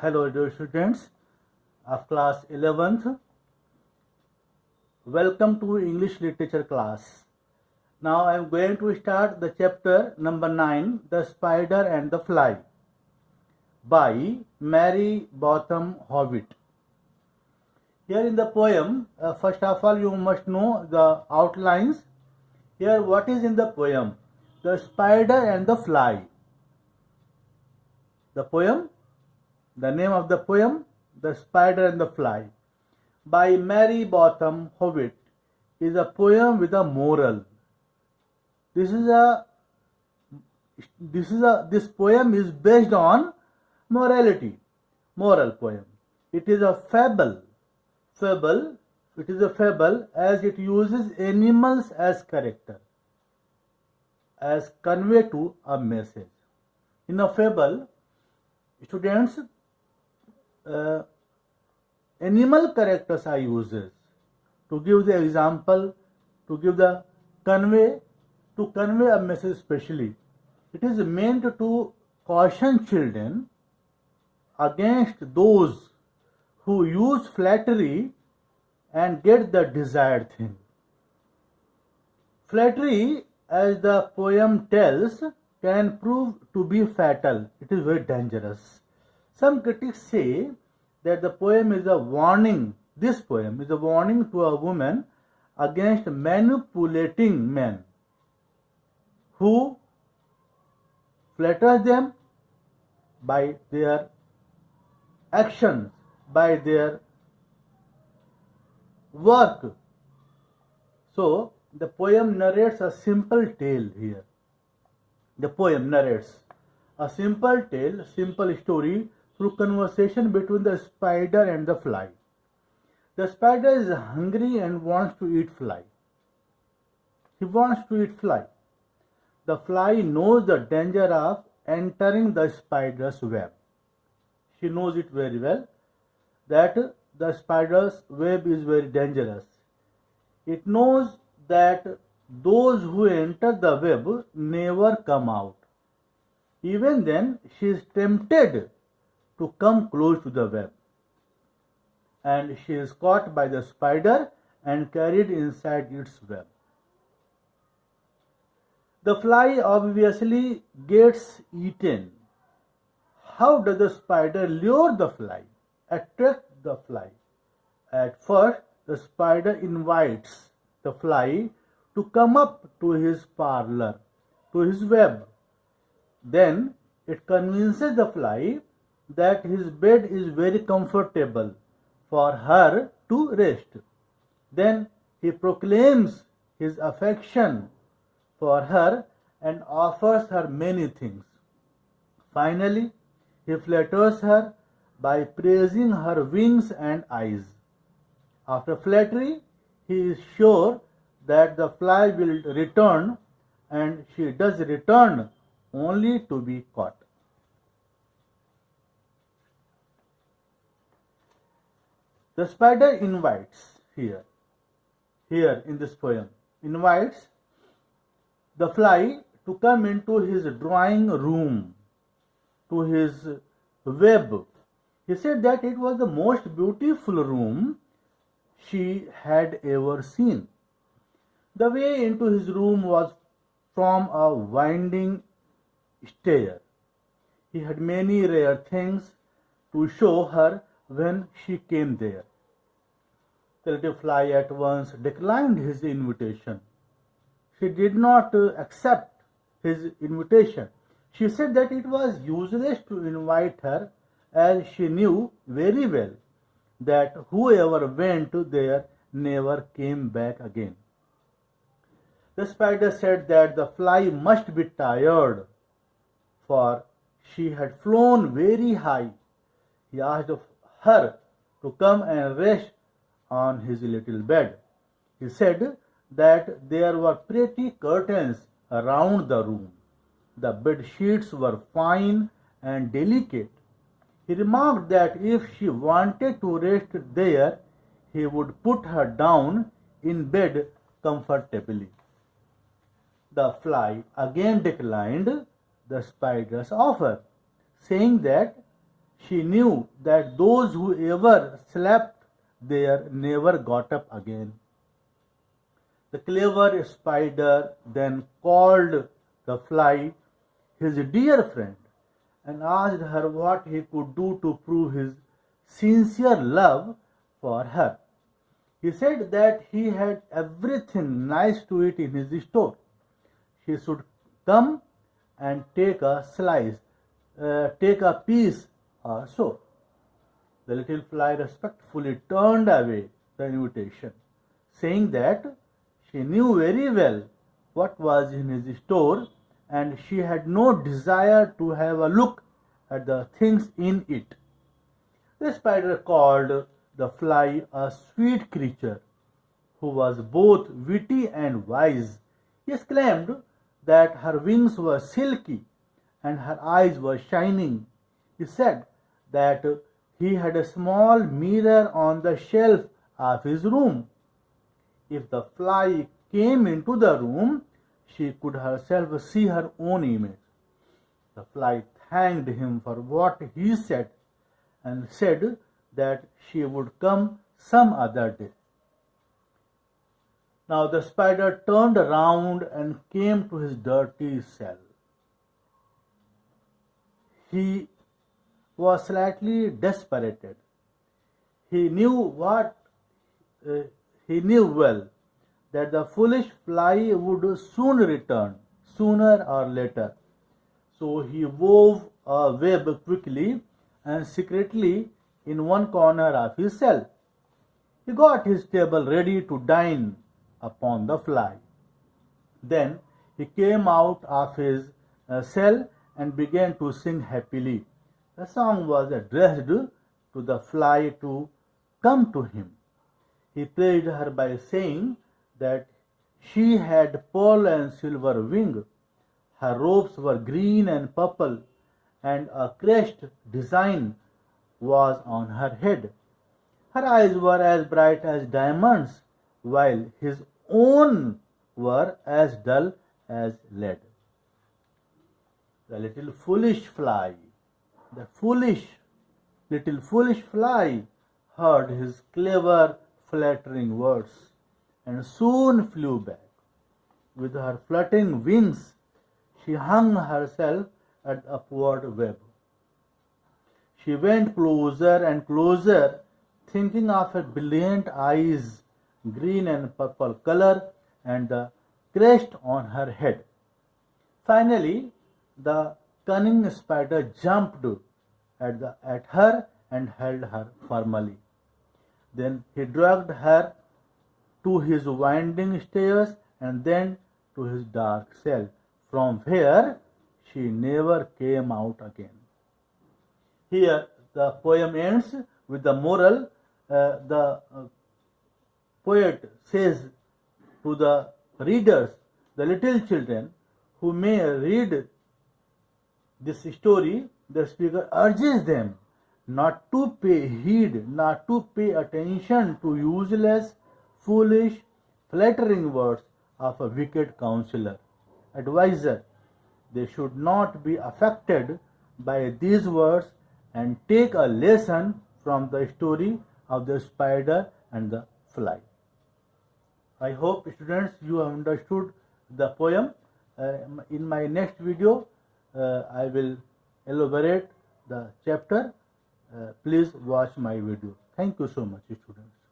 Hello dear students of class 11th. Welcome to English literature class. Now I am going to start the chapter number 9, The Spider and the Fly, by Mary Botham Howitt. Here in the poem, first of all you must know the outlines. Here what is in the poem? The Spider and the Fly. The poem, the name of the poem, The Spider and the Fly, by Mary Botham Howitt, is a poem with a moral. This poem is based on morality, moral poem. It is a fable. It is a fable as it uses animals as character, as convey to a message. In a fable, students, animal characters are used to give the example, to give the convey a message especially. It is meant to caution children against those who use flattery and get the desired thing. Flattery, as the poem tells, can prove to be fatal. It is very dangerous. Some critics say that the poem is a warning. This poem is a warning to a woman against manipulating men who flatters them by their actions, by their work. So the poem narrates a simple tale here. The poem narrates a simple tale, simple story through conversation between the spider and the fly. The spider is hungry and wants to eat fly. He wants to eat fly. The fly knows the danger of entering the spider's web. She knows it very well that the spider's web is very dangerous. It knows that those who enter the web never come out. Even then, she is tempted to come close to the web, and she is caught by the spider and carried inside its web. The fly obviously gets eaten. How does the spider lure the fly, attract the fly? At first, the spider invites the fly to come up to his parlor, to his web. Then it convinces the fly that his bed is very comfortable for her to rest. Then he proclaims his affection for her and offers her many things. Finally, he flatters her by praising her wings and eyes. After flattery, he is sure that the fly will return, and she does return only to be caught. The spider invites here in this poem, invites the fly to come into his drawing room, to his web. He said that it was the most beautiful room she had ever seen. The way into his room was from a winding stair. He had many rare things to show her when she came there. The little fly at once declined his invitation. She did not accept his invitation. She said that it was useless to invite her, as she knew very well that whoever went there never came back again. The spider said that the fly must be tired, for she had flown very high. He asked her to come and rest on his little bed. He said that there were pretty curtains around the room. The bed sheets were fine and delicate. He remarked that if she wanted to rest there, he would put her down in bed comfortably. The fly again declined the spider's offer, saying that She knew that those who ever slept there never got up again. The clever spider then called the fly his dear friend and asked her what he could do to prove his sincere love for her. He said that he had everything nice to eat in his store. She should come and take a piece or so. The little fly respectfully turned away the invitation, saying that she knew very well what was in his store and she had no desire to have a look at the things in it. The spider called the fly a sweet creature who was both witty and wise. He exclaimed that her wings were silky and her eyes were shining. He said that he had a small mirror on the shelf of his room. If the fly came into the room, she could herself see her own image. The fly thanked him for what he said and said that she would come some other day. Now the spider turned around and came to his dirty cell. He was slightly desperate. He knew well that the foolish fly would soon return, sooner or later. So he wove a web quickly and secretly in one corner of his cell. He got his table ready to dine upon the fly. Then he came out of his cell and began to sing happily. The song was addressed to the fly to come to him. He praised her by saying that she had pearl and silver wing, her robes were green and purple, and a crest design was on her head. Her eyes were as bright as diamonds, while his own were as dull as lead. The little foolish fly, little foolish fly heard his clever, flattering words and soon flew back. With her fluttering wings, she hung herself at the upward web. She went closer and closer, thinking of her brilliant eyes, green and purple color, and the crest on her head. Finally, the cunning spider jumped at her and held her firmly. Then he dragged her to his winding stairs and then to his dark cell, from where she never came out again. Here the poem ends with the moral. The poet says to the readers, the little children who may read this story, the speaker urges them not to pay heed, not to pay attention to useless, foolish, flattering words of a wicked counselor, advisor. They should not be affected by these words and take a lesson from the story of the spider and the fly. I hope, students, you have understood the poem. In my next video, I will elaborate the chapter. Please watch my video. Thank you so much, students.